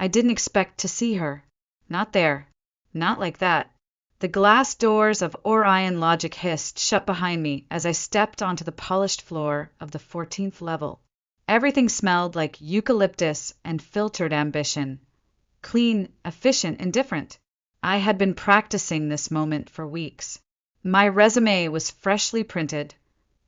I didn't expect to see her. Not there. Not like that. The glass doors of Orion logic hissed shut behind me as I stepped onto the polished floor of the 14th level. Everything smelled like eucalyptus and filtered ambition. Clean, efficient, and different. I had been practicing this moment for weeks. My resume was freshly printed,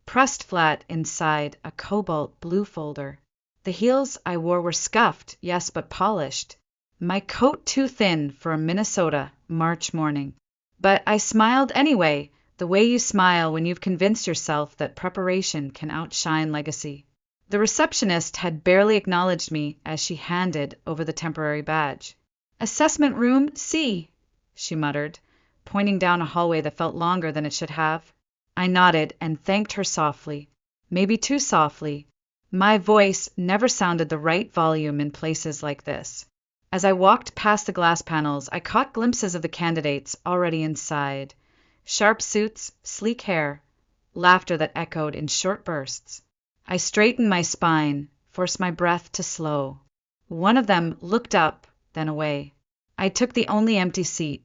pressed flat inside a cobalt blue folder. The heels I wore were scuffed, yes, but polished. My coat too thin for a Minnesota March morning. But I smiled anyway, the way you smile when you've convinced yourself that preparation can outshine legacy. The receptionist had barely acknowledged me as she handed over the temporary badge. "Assessment room C," she muttered, pointing down a hallway that felt longer than it should have. I nodded and thanked her softly, maybe too softly. My voice never sounded the right volume in places like this. As I walked past the glass panels, I caught glimpses of the candidates already inside. Sharp suits, sleek hair, laughter that echoed in short bursts. I straightened my spine, forced my breath to slow. One of them looked up, then away. I took the only empty seat,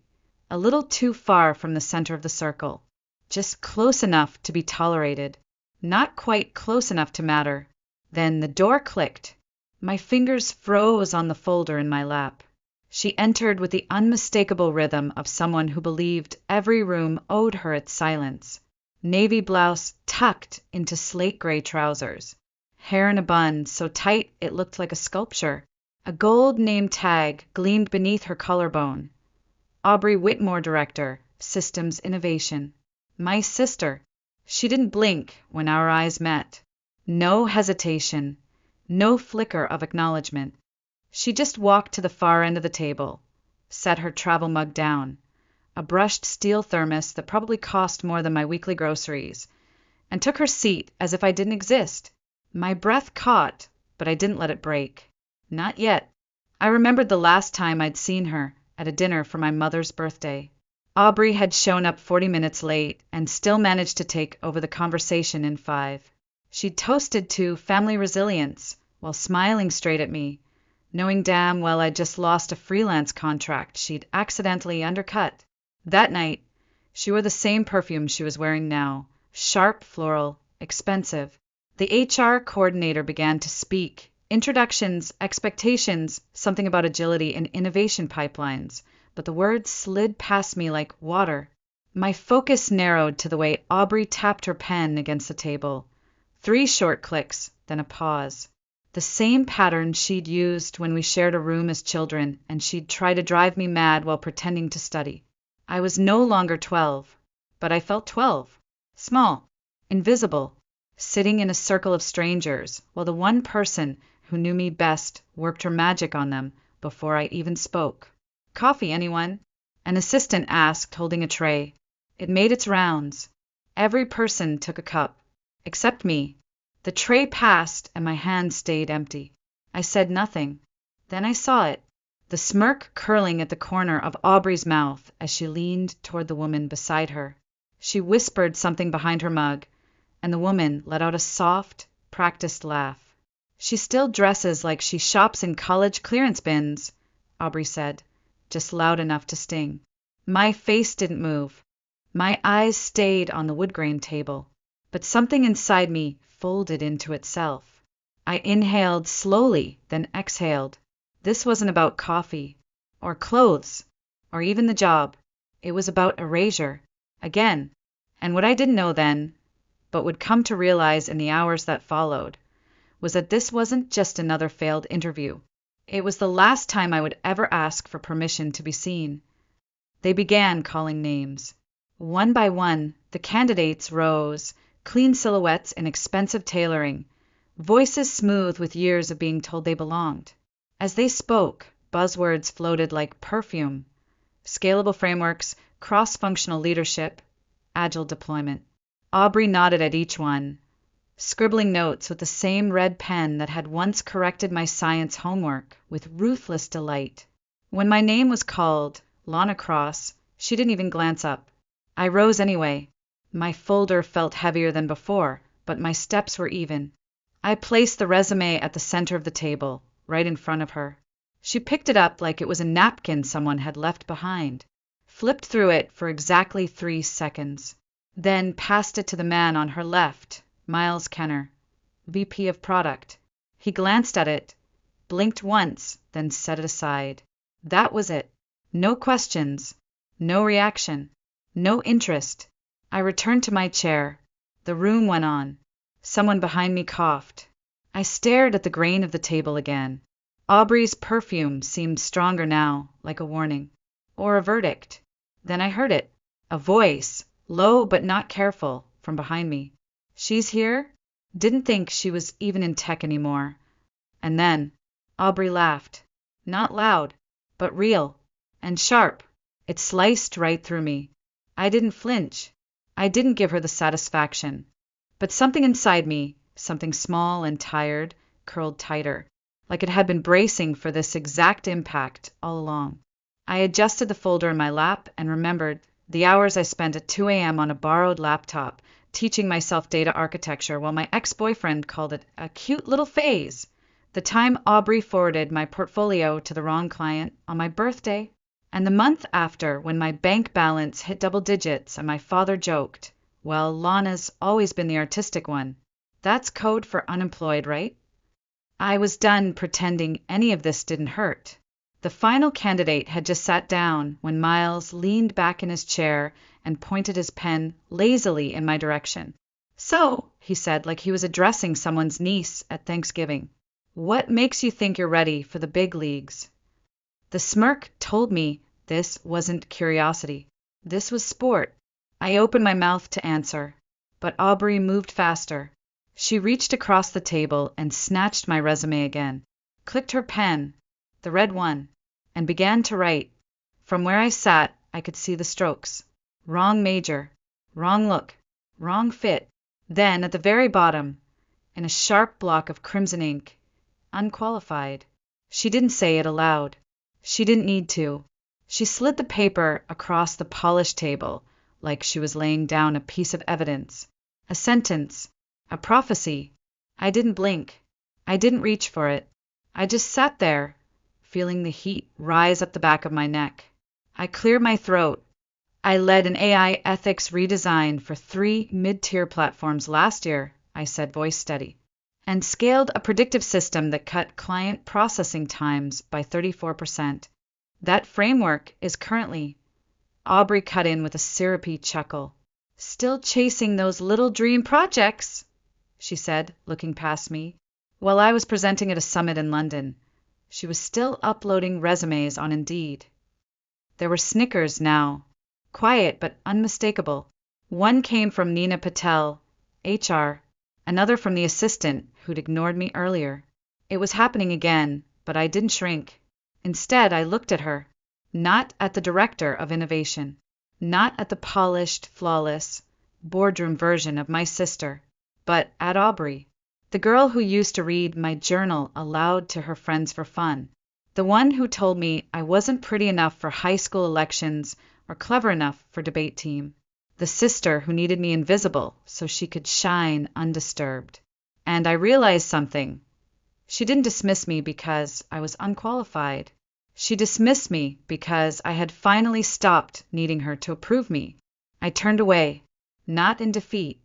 a little too far from the center of the circle. Just close enough to be tolerated, not quite close enough to matter. Then the door clicked. My fingers froze on the folder in my lap. She entered with the unmistakable rhythm of someone who believed every room owed her its silence. Navy blouse tucked into slate gray trousers. Hair in a bun so tight it looked like a sculpture. A gold name tag gleamed beneath her collarbone. Aubrey Whitmore, Director, Systems Innovation. My sister. She didn't blink when our eyes met. No hesitation. No flicker of acknowledgement. She just walked to the far end of the table, set her travel mug down, a brushed steel thermos that probably cost more than my weekly groceries, and took her seat as if I didn't exist. My breath caught, but I didn't let it break. Not yet. I remembered the last time I'd seen her, at a dinner for my mother's birthday. Aubrey had shown up 40 minutes late and still managed to take over the conversation in 5. She'd toasted to family resilience while smiling straight at me, knowing damn well I'd just lost a freelance contract she'd accidentally undercut. That night, she wore the same perfume she was wearing now, sharp floral, expensive. The HR coordinator began to speak. Introductions, expectations, something about agility and innovation pipelines, but the words slid past me like water. My focus narrowed to the way Aubrey tapped her pen against the table. 3 short clicks, then a pause. The same pattern she'd used when we shared a room as children, and she'd try to drive me mad while pretending to study. I was no longer 12, but I felt 12. Small, invisible, sitting in a circle of strangers, while the one person who knew me best worked her magic on them before I even spoke. "Coffee, anyone?" An assistant asked, holding a tray. It made its rounds. Every person took a cup, except me. The tray passed, and my hand stayed empty. I said nothing. Then I saw it, the smirk curling at the corner of Aubrey's mouth as she leaned toward the woman beside her. She whispered something behind her mug, and the woman let out a soft, practiced laugh. "She still dresses like she shops in college clearance bins," Aubrey said, just loud enough to sting. My face didn't move. My eyes stayed on the wood grain table, but something inside me folded into itself. I inhaled slowly, then exhaled. This wasn't about coffee, or clothes, or even the job. It was about erasure, again. And what I didn't know then, but would come to realize in the hours that followed, was that this wasn't just another failed interview. It was the last time I would ever ask for permission to be seen. They began calling names. One by one, the candidates rose, clean silhouettes and expensive tailoring, voices smooth with years of being told they belonged. As they spoke, buzzwords floated like perfume: scalable frameworks, cross-functional leadership, agile deployment. Aubrey nodded at each one, scribbling notes with the same red pen that had once corrected my science homework with ruthless delight. When my name was called, Lana Cross, she didn't even glance up. I rose anyway. My folder felt heavier than before, but my steps were even. I placed the resume at the center of the table, right in front of her. She picked it up like it was a napkin someone had left behind, flipped through it for exactly 3 seconds, then passed it to the man on her left, Miles Kenner, VP of Product. He glanced at it, blinked once, then set it aside. That was it. No questions, no reaction, no interest. I returned to my chair. The room went on. Someone behind me coughed. I stared at the grain of the table again. Aubrey's perfume seemed stronger now, like a warning. Or a verdict. Then I heard it. A voice, low but not careful, from behind me. She's here? Didn't think she was even in tech anymore. And then, Aubrey laughed. Not loud, but real. And sharp. It sliced right through me. I didn't flinch. I didn't give her the satisfaction. But something inside me, something small and tired, curled tighter, like it had been bracing for this exact impact all along. I adjusted the folder in my lap and remembered the hours I spent at 2 a.m. on a borrowed laptop, teaching myself data architecture while my ex-boyfriend called it a cute little phase. The time Aubrey forwarded my portfolio to the wrong client on my birthday. And the month after, when my bank balance hit double digits and my father joked, well, Lana's always been the artistic one. That's code for unemployed, right? I was done pretending any of this didn't hurt. The final candidate had just sat down when Miles leaned back in his chair and pointed his pen lazily in my direction. So, he said, like he was addressing someone's niece at Thanksgiving, what makes you think you're ready for the big leagues? The smirk told me this wasn't curiosity. This was sport. I opened my mouth to answer, but Aubrey moved faster. She reached across the table and snatched my resume again, clicked her pen, the red one, and began to write. From where I sat, I could see the strokes. Wrong major, wrong look, wrong fit. Then, at the very bottom, in a sharp block of crimson ink, unqualified. She didn't say it aloud. She didn't need to. She slid the paper across the polished table, like she was laying down a piece of evidence, a sentence, a prophecy. I didn't blink. I didn't reach for it. I just sat there, feeling the heat rise up the back of my neck. I cleared my throat. I led an AI ethics redesign for 3 mid-tier platforms last year, I said, voice steady, and scaled a predictive system that cut client processing times by 34%. That framework is currently, Aubrey cut in with a syrupy chuckle, still chasing those little dream projects, she said, looking past me. While I was presenting at a summit in London, she was still uploading resumes on Indeed. There were snickers now, quiet but unmistakable. One came from Nina Patel, HR, another from the assistant who'd ignored me earlier. It was happening again, but I didn't shrink. Instead, I looked at her, not at the director of innovation, not at the polished, flawless, boardroom version of my sister, but at Aubrey, the girl who used to read my journal aloud to her friends for fun, the one who told me I wasn't pretty enough for high school elections or clever enough for debate team, the sister who needed me invisible so she could shine undisturbed. And I realized something. She didn't dismiss me because I was unqualified. She dismissed me because I had finally stopped needing her to approve me. I turned away, not in defeat,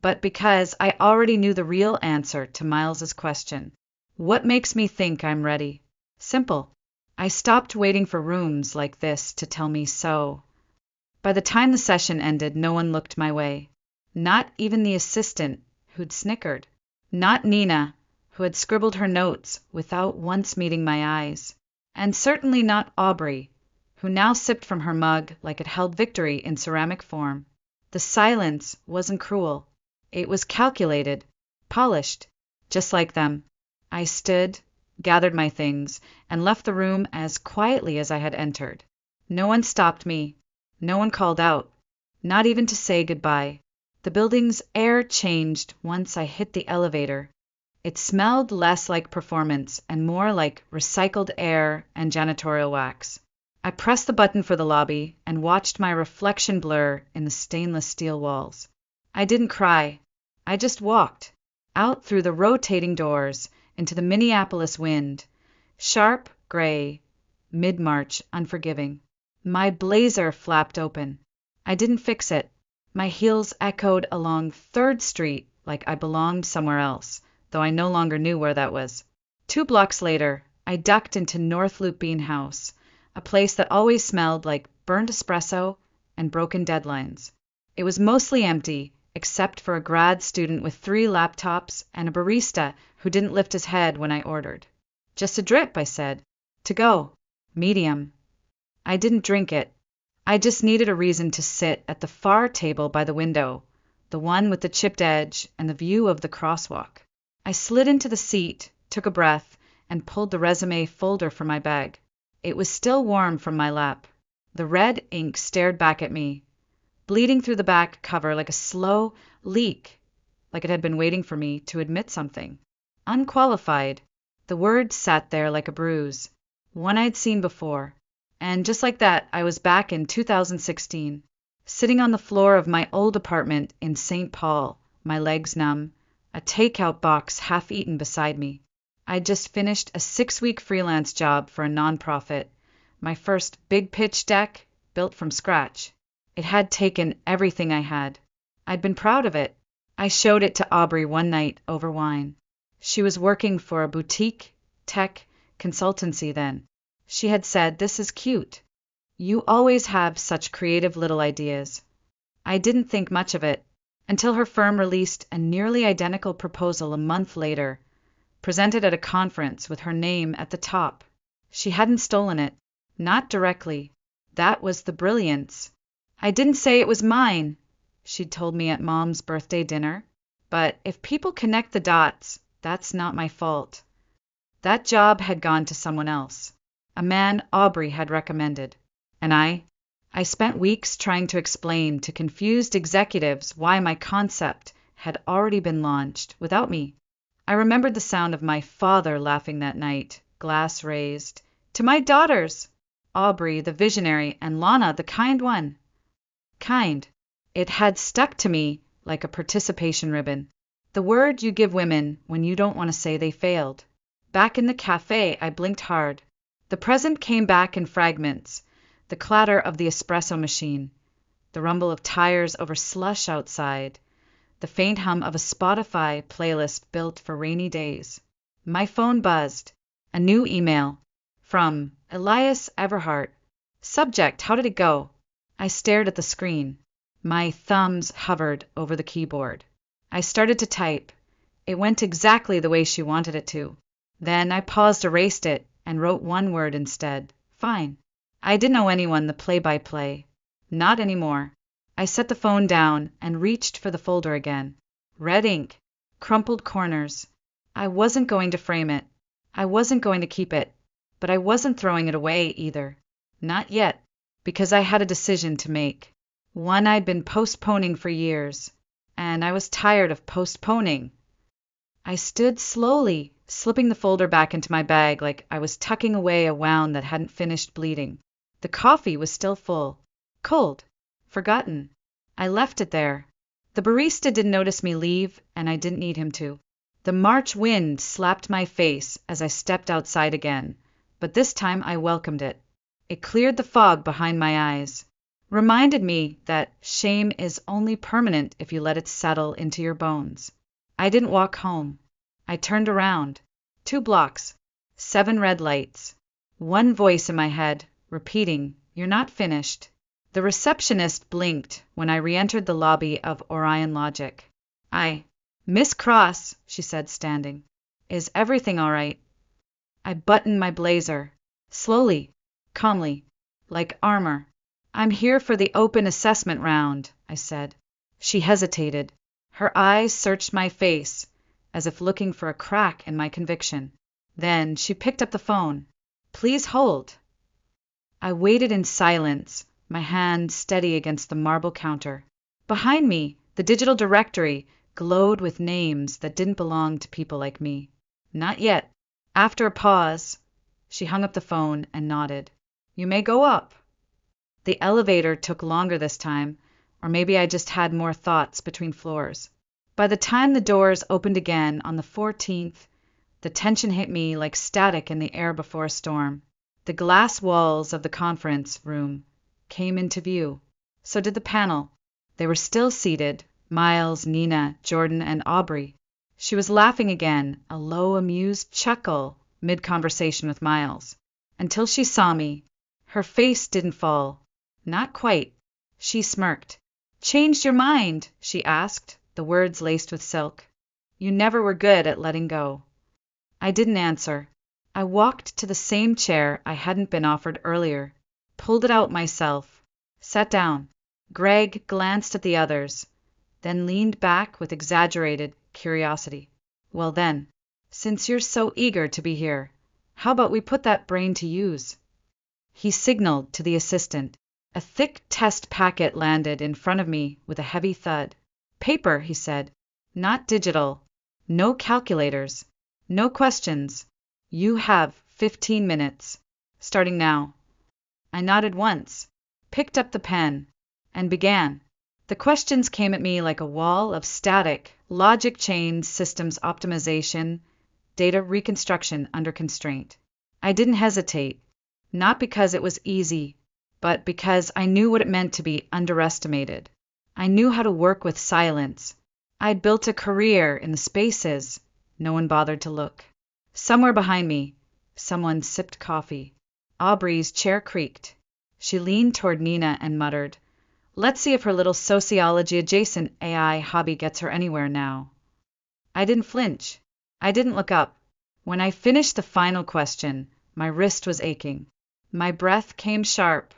but because I already knew the real answer to Miles's question. What makes me think I'm ready? Simple. I stopped waiting for rooms like this to tell me so. By the time the session ended, no one looked my way. Not even the assistant, who'd snickered. Not Nina, who had scribbled her notes without once meeting my eyes. And certainly not Aubrey, who now sipped from her mug like it held victory in ceramic form. The silence wasn't cruel. It was calculated, polished, just like them. I stood, gathered my things, and left the room as quietly as I had entered. No one stopped me. No one called out, not even to say goodbye. The building's air changed once I hit the elevator. It smelled less like performance and more like recycled air and janitorial wax. I pressed the button for the lobby and watched my reflection blur in the stainless steel walls. I didn't cry. I just walked, out through the rotating doors, into the Minneapolis wind. Sharp, gray, mid-March, unforgiving. My blazer flapped open. I didn't fix it. My heels echoed along 3rd Street like I belonged somewhere else, though I no longer knew where that was. 2 blocks later, I ducked into North Loop Bean House, a place that always smelled like burned espresso and broken deadlines. It was mostly empty, except for a grad student with 3 laptops and a barista who didn't lift his head when I ordered. Just a drip, I said. To go. Medium. I didn't drink it. I just needed a reason to sit at the far table by the window, the one with the chipped edge and the view of the crosswalk. I slid into the seat, took a breath, and pulled the resume folder from my bag. It was still warm from my lap. The red ink stared back at me, bleeding through the back cover like a slow leak, like it had been waiting for me to admit something. Unqualified. The word sat there like a bruise, one I'd seen before. And just like that, I was back in 2016, sitting on the floor of my old apartment in St. Paul, my legs numb, a takeout box half-eaten beside me. I'd just finished a 6-week freelance job for a nonprofit, my first big pitch deck built from scratch. It had taken everything I had. I'd been proud of it. I showed it to Aubrey one night over wine. She was working for a boutique tech consultancy then. She had said, "This is cute. You always have such creative little ideas." I didn't think much of it until her firm released a nearly identical proposal a month later, presented at a conference with her name at the top. She hadn't stolen it. Not directly. That was the brilliance. I didn't say it was mine, she'd told me at Mom's birthday dinner. But if people connect the dots, that's not my fault. That job had gone to someone else. A man Aubrey had recommended. And I spent weeks trying to explain to confused executives why my concept had already been launched without me. I remembered the sound of my father laughing that night, glass raised. "To my daughters! Aubrey, the visionary, and Lana, the kind one." Kind. It had stuck to me like a participation ribbon. The word you give women when you don't want to say they failed. Back in the cafe, I blinked hard. The present came back in fragments, the clatter of the espresso machine, the rumble of tires over slush outside, the faint hum of a Spotify playlist built for rainy days. My phone buzzed. A new email. From Elias Everhart. Subject, how did it go? I stared at the screen. My thumbs hovered over the keyboard. I started to type. It went exactly the way she wanted it to. Then I paused, erased it, and wrote one word instead. Fine. I didn't owe anyone the play-by-play. Not anymore. I set the phone down and reached for the folder again. Red ink. Crumpled corners. I wasn't going to frame it. I wasn't going to keep it. But I wasn't throwing it away either. Not yet. Because I had a decision to make. One I'd been postponing for years. And I was tired of postponing. I stood slowly, slipping the folder back into my bag like I was tucking away a wound that hadn't finished bleeding. The coffee was still full. Cold. Forgotten. I left it there. The barista didn't notice me leave, and I didn't need him to. The March wind slapped my face as I stepped outside again, but this time I welcomed it. It cleared the fog behind my eyes. Reminded me that shame is only permanent if you let it settle into your bones. I didn't walk home. I turned around. 2 blocks. 7 red lights. One voice in my head, repeating, "You're not finished." The receptionist blinked when I re-entered the lobby of Orion Logic. "Miss Cross," she said, standing. "Is everything all right?" I buttoned my blazer. Slowly, calmly, like armor. "I'm here for the open assessment round," I said. She hesitated. Her eyes searched my face, as if looking for a crack in my conviction. Then she picked up the phone. "Please hold." I waited in silence, my hand steady against the marble counter. Behind me, the digital directory glowed with names that didn't belong to people like me. Not yet. After a pause, she hung up the phone and nodded. "You may go up." The elevator took longer this time, or maybe I just had more thoughts between floors. By the time the doors opened again on the 14th, the tension hit me like static in the air before a storm. The glass walls of the conference room came into view. So did the panel. They were still seated, Miles, Nina, Jordan, and Aubrey. She was laughing again, a low, amused chuckle, mid-conversation with Miles. Until she saw me. Her face didn't fall. Not quite. She smirked. "Changed your mind?" she asked, the words laced with silk. "You never were good at letting go." I didn't answer. I walked to the same chair I hadn't been offered earlier, pulled it out myself, sat down. Greg glanced at the others, then leaned back with exaggerated curiosity. "Well then, since you're so eager to be here, how about we put that brain to use?" He signaled to the assistant. A thick test packet landed in front of me with a heavy thud. "Paper," he said. "Not digital. No calculators. No questions. You have 15 minutes. Starting now." I nodded once, picked up the pen, and began. The questions came at me like a wall of static, logic chains, systems optimization, data reconstruction under constraint. I didn't hesitate, not because it was easy, but because I knew what it meant to be underestimated. I knew how to work with silence. I'd built a career in the spaces no one bothered to look. Somewhere behind me, someone sipped coffee. Aubrey's chair creaked. She leaned toward Nina and muttered, "Let's see if her little sociology-adjacent AI hobby gets her anywhere now." I didn't flinch. I didn't look up. When I finished the final question, my wrist was aching. My breath came sharp,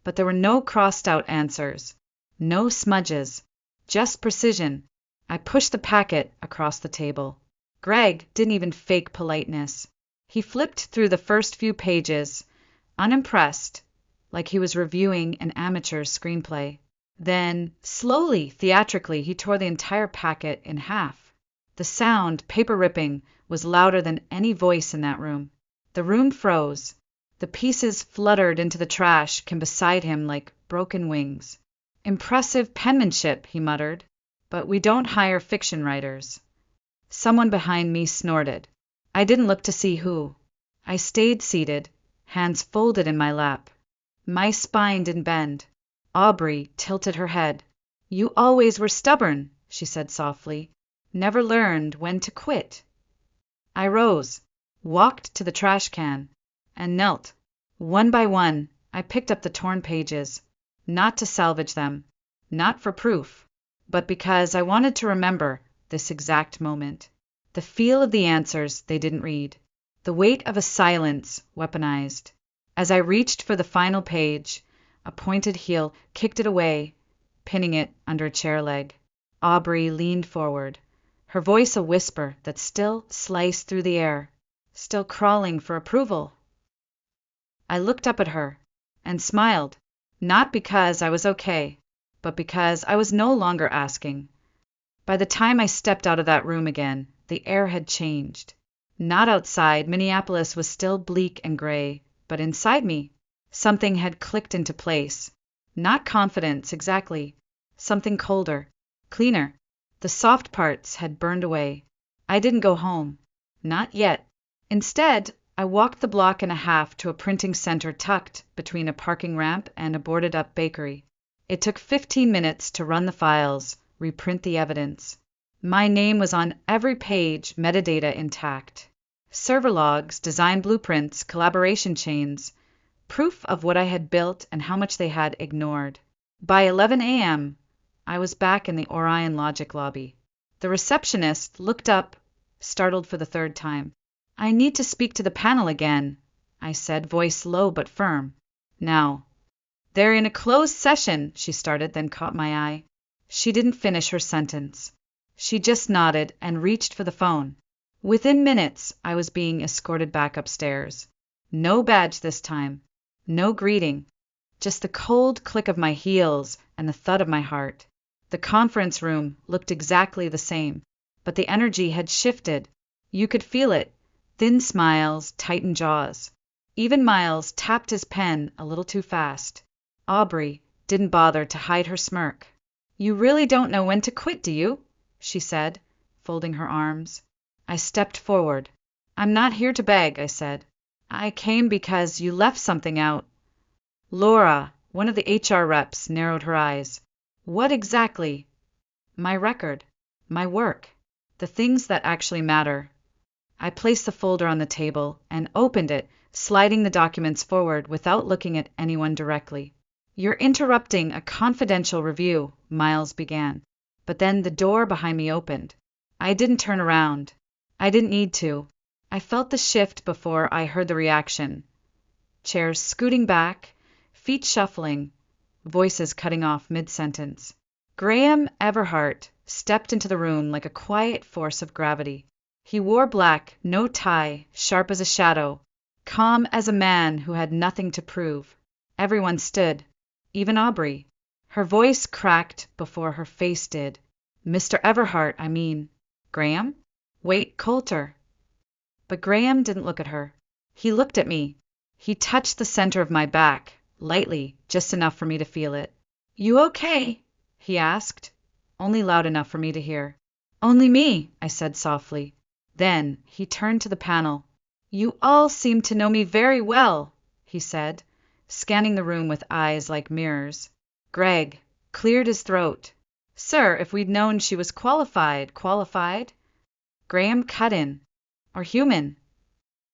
but there were no crossed-out answers, no smudges, just precision. I pushed the packet across the table. Greg didn't even fake politeness. He flipped through the first few pages, unimpressed, like he was reviewing an amateur's screenplay. Then, slowly, theatrically, he tore the entire packet in half. The sound, paper ripping, was louder than any voice in that room. The room froze. The pieces fluttered into the trash can beside him like broken wings. "Impressive penmanship," he muttered, "but we don't hire fiction writers." Someone behind me snorted. I didn't look to see who. I stayed seated, hands folded in my lap. My spine didn't bend. Aubrey tilted her head. "You always were stubborn," she said softly. "Never learned when to quit." I rose, walked to the trash can, and knelt. One by one, I picked up the torn pages, not to salvage them, not for proof, but because I wanted to remember this exact moment. The feel of the answers they didn't read. The weight of a silence weaponized. As I reached for the final page, a pointed heel kicked it away, pinning it under a chair leg. Aubrey leaned forward, her voice a whisper that still sliced through the air, still crawling for approval. I looked up at her and smiled, not because I was okay, but because I was no longer asking. By the time I stepped out of that room again, the air had changed. Not outside, Minneapolis was still bleak and gray, but inside me, something had clicked into place. Not confidence, exactly. Something colder, cleaner. The soft parts had burned away. I didn't go home. Not yet. Instead, I walked the block and a half to a printing center tucked between a parking ramp and a boarded-up bakery. It took 15 minutes to run the files, reprint the evidence. My name was on every page, metadata intact. Server logs, design blueprints, collaboration chains, proof of what I had built and how much they had ignored. By 11 a.m., I was back in the Orion Logic lobby. The receptionist looked up, startled for the third time. "I need to speak to the panel again," I said, voice low but firm. "Now." "They're in a closed session," she started, then caught my eye. She didn't finish her sentence. She just nodded and reached for the phone. Within minutes, I was being escorted back upstairs. No badge this time. No greeting. Just the cold click of my heels and the thud of my heart. The conference room looked exactly the same, but the energy had shifted. You could feel it. Thin smiles, tightened jaws. Even Miles tapped his pen a little too fast. Aubrey didn't bother to hide her smirk. "You really don't know when to quit, do you?" she said, folding her arms. I stepped forward. "I'm not here to beg," I said. I came because you left something out. Laura, one of the HR reps, narrowed her eyes. What exactly? My record. My work. The things that actually matter. I placed the folder on the table and opened it, sliding the documents forward without looking at anyone directly. You're interrupting a confidential review, Miles began. But then the door behind me opened. I didn't turn around. I didn't need to. I felt the shift before I heard the reaction. Chairs scooting back, feet shuffling, voices cutting off mid-sentence. Graham Everhart stepped into the room like a quiet force of gravity. He wore black, no tie, sharp as a shadow, calm as a man who had nothing to prove. Everyone stood, even Aubrey. Her voice cracked before her face did. Mr. Everhart, I mean. Graham? Wait, Coulter. But Graham didn't look at her. He looked at me. He touched the center of my back, lightly, just enough for me to feel it. You okay? He asked, only loud enough for me to hear. Only me, I said softly. Then he turned to the panel. You all seem to know me very well, he said, scanning the room with eyes like mirrors. Greg cleared his throat. Sir, if we'd known she was qualified. Graham cut in. Or human.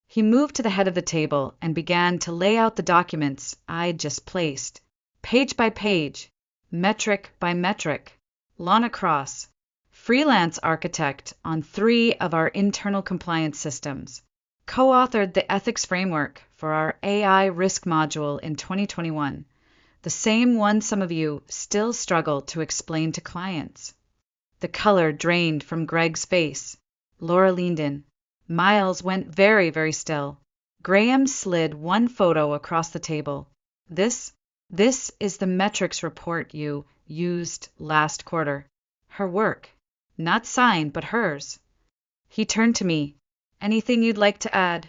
He moved to the head of the table and began to lay out the documents I'd just placed, page by page, metric by metric. Lana Cross, freelance architect on 3 of our internal compliance systems, co-authored the ethics framework for our AI risk module in 2021, the same one some of you still struggle to explain to clients. The color drained from Greg's face. Laura leaned in. Miles went very, very still. Graham slid one photo across the table. This is the metrics report you used last quarter. Her work. Not signed, but hers. He turned to me. Anything you'd like to add?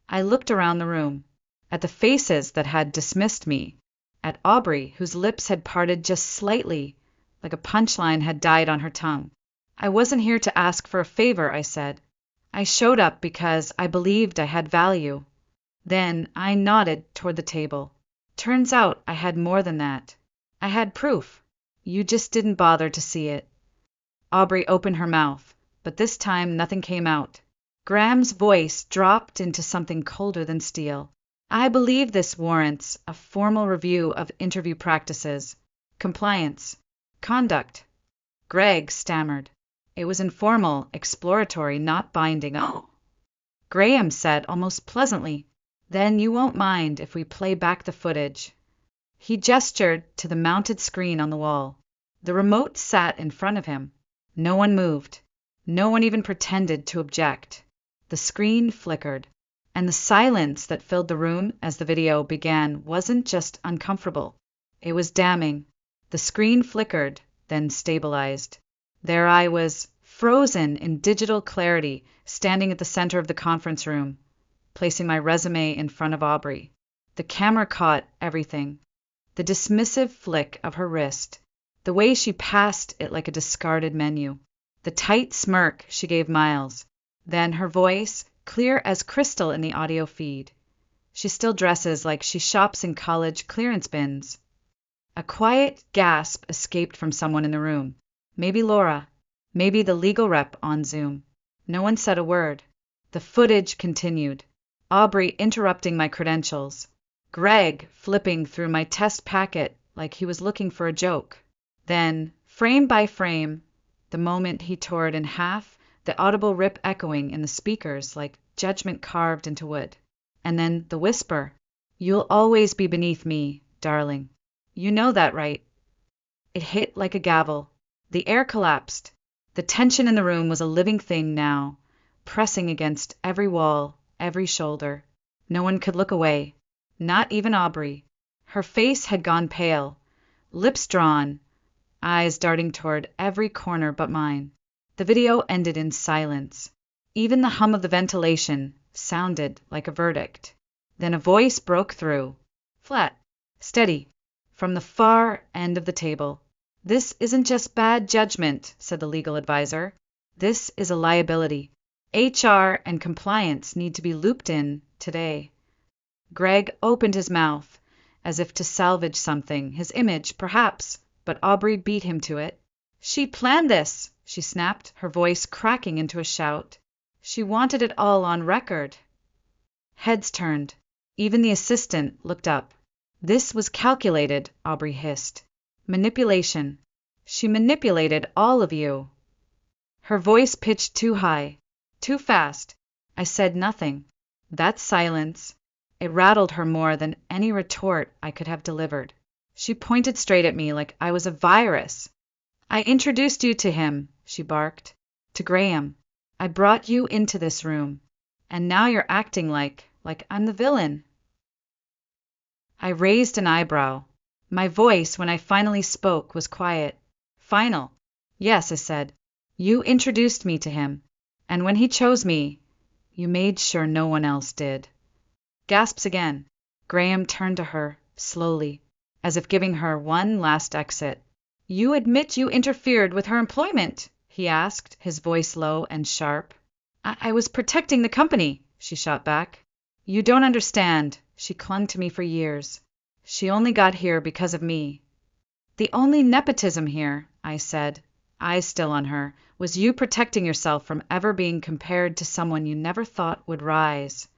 I looked around the room. At the faces that had dismissed me. At Aubrey, whose lips had parted just slightly, like a punchline had died on her tongue. I wasn't here to ask for a favor, I said. I showed up because I believed I had value. Then I nodded toward the table. Turns out I had more than that. I had proof. You just didn't bother to see it. Aubrey opened her mouth, but this time nothing came out. Graham's voice dropped into something colder than steel. I believe this warrants a formal review of interview practices, compliance, conduct. Greg stammered. It was informal, exploratory, not binding. Oh. Graham said almost pleasantly, then you won't mind if we play back the footage. He gestured to the mounted screen on the wall. The remote sat in front of him. No one moved. No one even pretended to object. The screen flickered, and the silence that filled the room as the video began wasn't just uncomfortable. It was damning. The screen flickered, then stabilized. There I was, frozen in digital clarity, standing at the center of the conference room, placing my resume in front of Aubrey. The camera caught everything. The dismissive flick of her wrist, the way she passed it like a discarded menu, the tight smirk she gave Miles, then her voice, clear as crystal in the audio feed. She still dresses like she shops in college clearance bins. A quiet gasp escaped from someone in the room. Maybe Laura. Maybe the legal rep on Zoom. No one said a word. The footage continued. Aubrey interrupting my credentials. Greg flipping through my test packet like he was looking for a joke. Then, frame by frame, the moment he tore it in half, the audible rip echoing in the speakers like judgment carved into wood. And then the whisper. You'll always be beneath me, darling. You know that, right? It hit like a gavel. The air collapsed. The tension in the room was a living thing now, pressing against every wall, every shoulder. No one could look away. Not even Aubrey. Her face had gone pale, lips drawn, eyes darting toward every corner but mine. The video ended in silence. Even the hum of the ventilation sounded like a verdict. Then a voice broke through, flat, steady, from the far end of the table. This isn't just bad judgment, said the legal advisor. This is a liability, HR and compliance need to be looped in today. Greg opened his mouth, as if to salvage something, his image, perhaps, but Aubrey beat him to it. She planned this, she snapped, her voice cracking into a shout. She wanted it all on record. Heads turned. Even the assistant looked up. This was calculated, Aubrey hissed. Manipulation. She manipulated all of you. Her voice pitched too high, too fast. I said nothing. That silence, it rattled her more than any retort I could have delivered. She pointed straight at me like I was a virus. I introduced you to him, she barked. To Graham. I brought you into this room. And now you're acting like I'm the villain. I raised an eyebrow. My voice, when I finally spoke, was quiet. Final. Yes, I said. You introduced me to him. And when he chose me, you made sure no one else did. Gasps again. Graham turned to her, slowly, as if giving her one last exit. You admit you interfered with her employment? He asked, his voice low and sharp. I was protecting the company, she shot back. You don't understand. She clung to me for years. She only got here because of me. The only nepotism here, I said, eyes still on her, was you protecting yourself from ever being compared to someone you never thought would rise.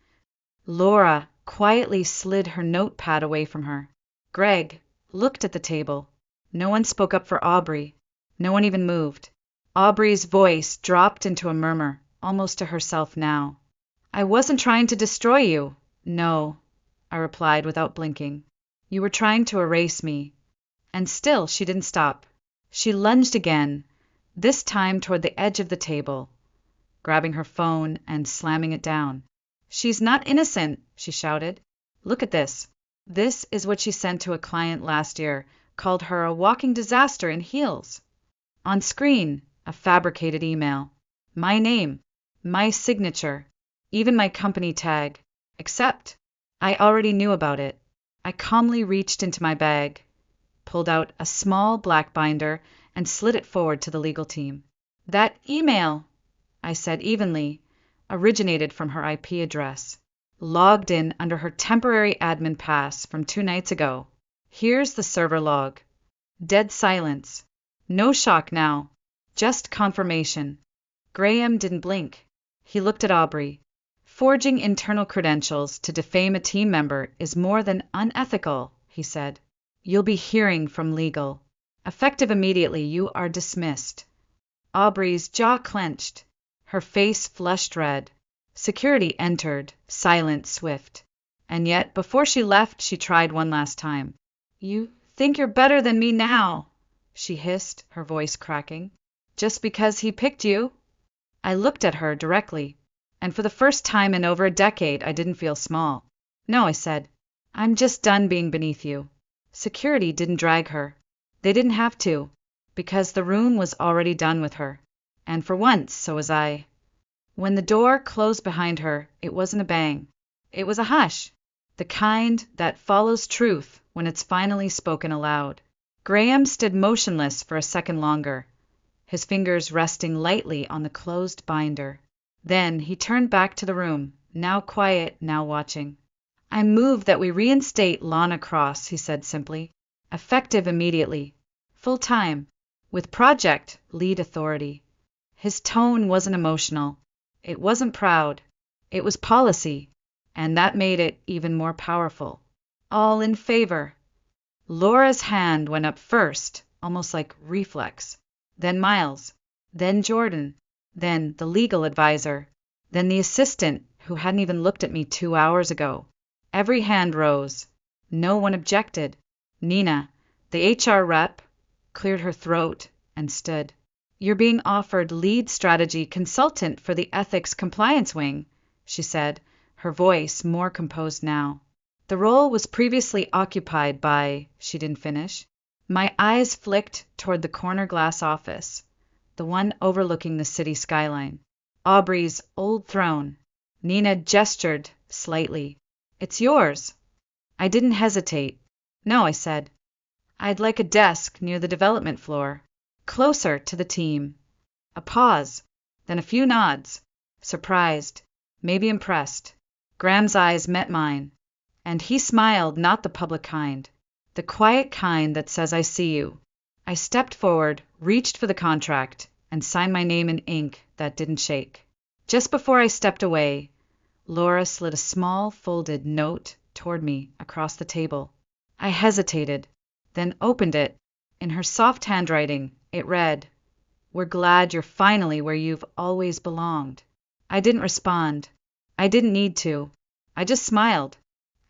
Laura quietly slid her notepad away from her. Greg looked at the table. No one spoke up for Aubrey. No one even moved. Aubrey's voice dropped into a murmur, almost to herself now. I wasn't trying to destroy you. No, I replied without blinking. You were trying to erase me. And still she didn't stop. She lunged again, this time toward the edge of the table, grabbing her phone and slamming it down. She's not innocent, she shouted. Look at this. This is what she sent to a client last year, called her a walking disaster in heels. On screen, a fabricated email. My name, my signature, even my company tag. Except, I already knew about it. I calmly reached into my bag, pulled out a small black binder, and slid it forward to the legal team. That email, I said evenly, originated from her IP address, logged in under her temporary admin pass from 2 nights ago. Here's the server log. Dead silence. No shock now. Just confirmation. Graham didn't blink. He looked at Aubrey. Forging internal credentials to defame a team member is more than unethical, he said. You'll be hearing from legal. Effective immediately, you are dismissed. Aubrey's jaw clenched. Her face flushed red. Security entered, silent, swift. And yet, before she left, she tried one last time. You think you're better than me now, she hissed, her voice cracking. Just because he picked you? I looked at her directly, and for the first time in over a decade, I didn't feel small. No, I said. I'm just done being beneath you. Security didn't drag her. They didn't have to, because the room was already done with her. And for once, so was I. When the door closed behind her, it wasn't a bang. It was a hush, the kind that follows truth when it's finally spoken aloud. Graham stood motionless for a second longer, his fingers resting lightly on the closed binder. Then he turned back to the room, now quiet, now watching. I move that we reinstate Lana Cross, he said simply. Effective immediately. Full time. With project lead authority. His tone wasn't emotional. It wasn't proud. It was policy. And that made it even more powerful. All in favor. Laura's hand went up first, almost like reflex. Then Miles. Then Jordan. Then the legal advisor. Then the assistant, who hadn't even looked at me 2 hours ago. Every hand rose. No one objected. Nina, the HR rep, cleared her throat and stood. You're being offered lead strategy consultant for the ethics compliance wing, she said, her voice more composed now. The role was previously occupied by, she didn't finish. My eyes flicked toward the corner glass office, the one overlooking the city skyline. Aubrey's old throne. Nina gestured slightly. It's yours. I didn't hesitate. No, I said. I'd like a desk near the development floor, closer to the team. A pause, then a few nods. surprised, maybe impressed. Graham's eyes met mine, and he smiled, not the public kind, the quiet kind that says, "I see you." I stepped forward, reached for the contract, and signed my name in ink that didn't shake. Just before I stepped away, Laura slid a small, folded note toward me across the table. I hesitated, then opened it. In her soft handwriting, it read, "We're glad you're finally where you've always belonged." I didn't respond. I didn't need to. I just smiled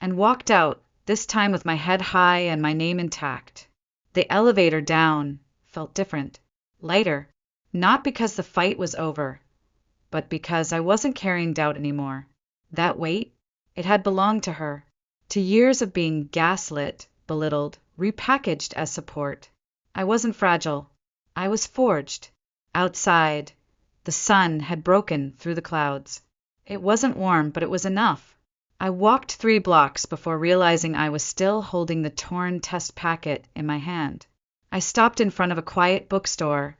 and walked out, this time with my head high and my name intact. The elevator down felt different, lighter, not because the fight was over, but because I wasn't carrying doubt anymore. That weight, it had belonged to her, to years of being gaslit, belittled, repackaged as support. I wasn't fragile. I was forged. Outside, the sun had broken through the clouds. It wasn't warm, but it was enough. I walked 3 blocks before realizing I was still holding the torn test packet in my hand. I stopped in front of a quiet bookstore,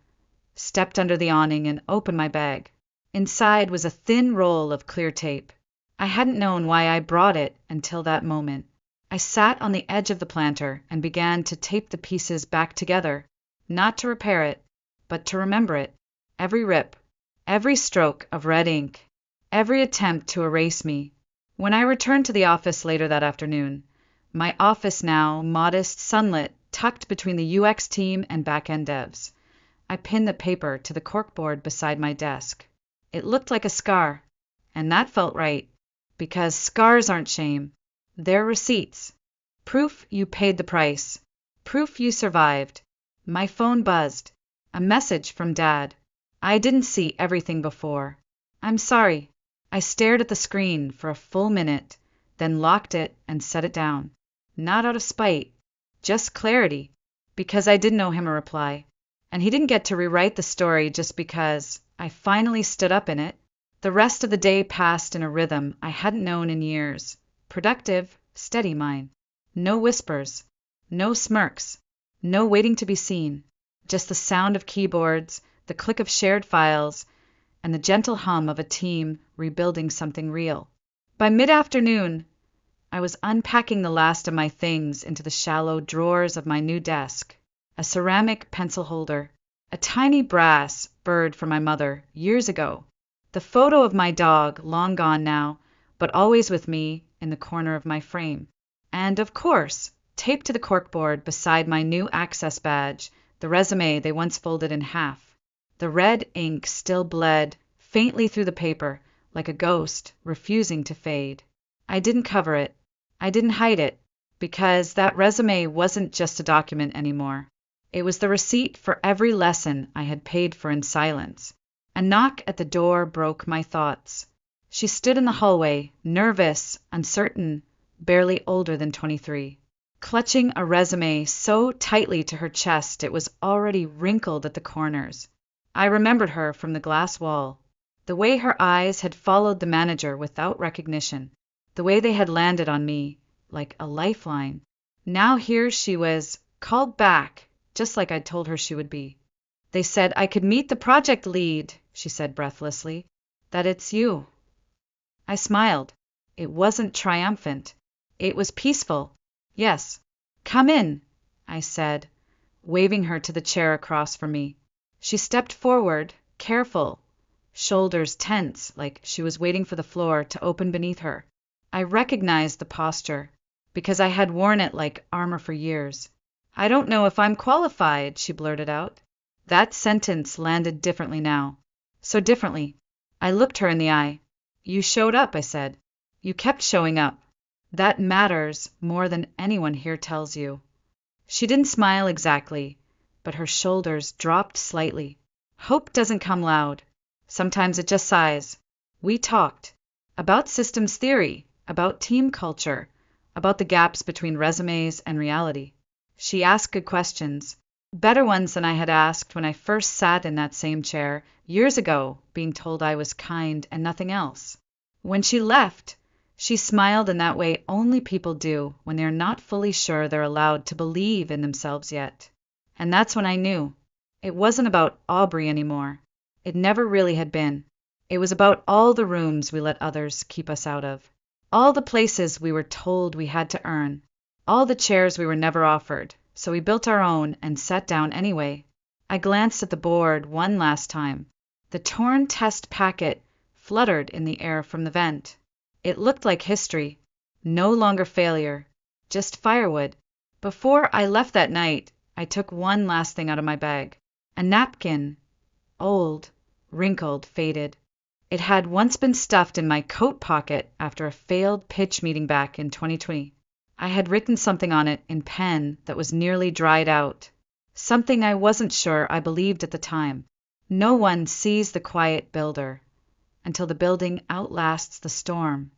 stepped under the awning, and opened my bag. Inside was a thin roll of clear tape. I hadn't known why I brought it until that moment. I sat on the edge of the planter and began to tape the pieces back together, not to repair it, but to remember it. Every rip, every stroke of red ink, every attempt to erase me. When I returned to the office later that afternoon, my office now modest, sunlit, tucked between the UX team and back-end devs, I pinned the paper to the corkboard beside my desk. It looked like a scar, and that felt right, because scars aren't shame. They're receipts. Proof you paid the price. Proof you survived. My phone buzzed. A message from Dad. I didn't see everything before. "I'm sorry." I stared at the screen for a full minute, then locked it and set it down. Not out of spite, just clarity, because I didn't owe him a reply. And he didn't get to rewrite the story just because I finally stood up in it. The rest of the day passed in a rhythm I hadn't known in years. Productive, steady mine. No whispers, no smirks, no waiting to be seen. Just the sound of keyboards, the click of shared files, and the gentle hum of a team rebuilding something real. By mid-afternoon, I was unpacking the last of my things into the shallow drawers of my new desk. A ceramic pencil holder, a tiny brass bird from my mother years ago, the photo of my dog, long gone now, but always with me in the corner of my frame. And, of course, taped to the corkboard beside my new access badge, the resume they once folded in half. The red ink still bled faintly through the paper, like a ghost refusing to fade. I didn't cover it. I didn't hide it, because that resume wasn't just a document anymore. It was the receipt for every lesson I had paid for in silence. A knock at the door broke my thoughts. She stood in the hallway, nervous, uncertain, barely older than 23, clutching a resume so tightly to her chest it was already wrinkled at the corners. I remembered her from the glass wall, the way her eyes had followed the manager without recognition, the way they had landed on me like a lifeline. Now here she was, called back, just like I'd told her she would be. "They said I could meet the project lead," she said breathlessly. "That it's you." I smiled. It wasn't triumphant. It was peaceful. "Yes. Come in," I said, waving her to the chair across from me. She stepped forward, careful, shoulders tense like she was waiting for the floor to open beneath her. I recognized the posture, because I had worn it like armor for years. "I don't know if I'm qualified," she blurted out. That sentence landed differently now. So differently. I looked her in the eye. "You showed up," I said. "You kept showing up. That matters more than anyone here tells you." She didn't smile exactly, but her shoulders dropped slightly. Hope doesn't come loud. Sometimes it just sighs. We talked. About systems theory, about team culture, about the gaps between resumes and reality. She asked good questions, better ones than I had asked when I first sat in that same chair, years ago, being told I was kind and nothing else. When she left, she smiled in that way only people do when they're not fully sure they're allowed to believe in themselves yet. And that's when I knew. It wasn't about Aubrey anymore. It never really had been. It was about all the rooms we let others keep us out of, all the places we were told we had to earn, all the chairs we were never offered, so we built our own and sat down anyway. I glanced at the board one last time. The torn test packet fluttered in the air from the vent. It looked like history, no longer failure, just firewood. Before I left that night, I took one last thing out of my bag. A napkin, old, wrinkled, faded. It had once been stuffed in my coat pocket after a failed pitch meeting back in 2020. I had written something on it in pen that was nearly dried out. Something I wasn't sure I believed at the time. No one sees the quiet builder until the building outlasts the storm.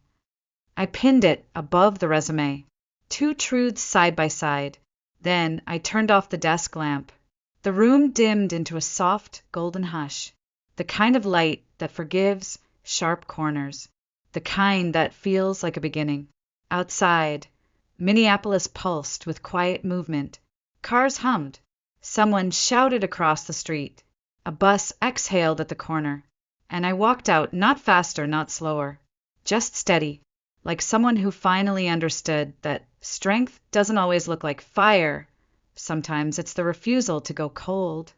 I pinned it above the resume. Two truths side by side. Then I turned off the desk lamp. The room dimmed into a soft, golden hush. The kind of light that forgives sharp corners. The kind that feels like a beginning. Outside, Minneapolis pulsed with quiet movement. Cars hummed. Someone shouted across the street. A bus exhaled at the corner. And I walked out, not faster, not slower. Just steady, like someone who finally understood that strength doesn't always look like fire. Sometimes it's the refusal to go cold.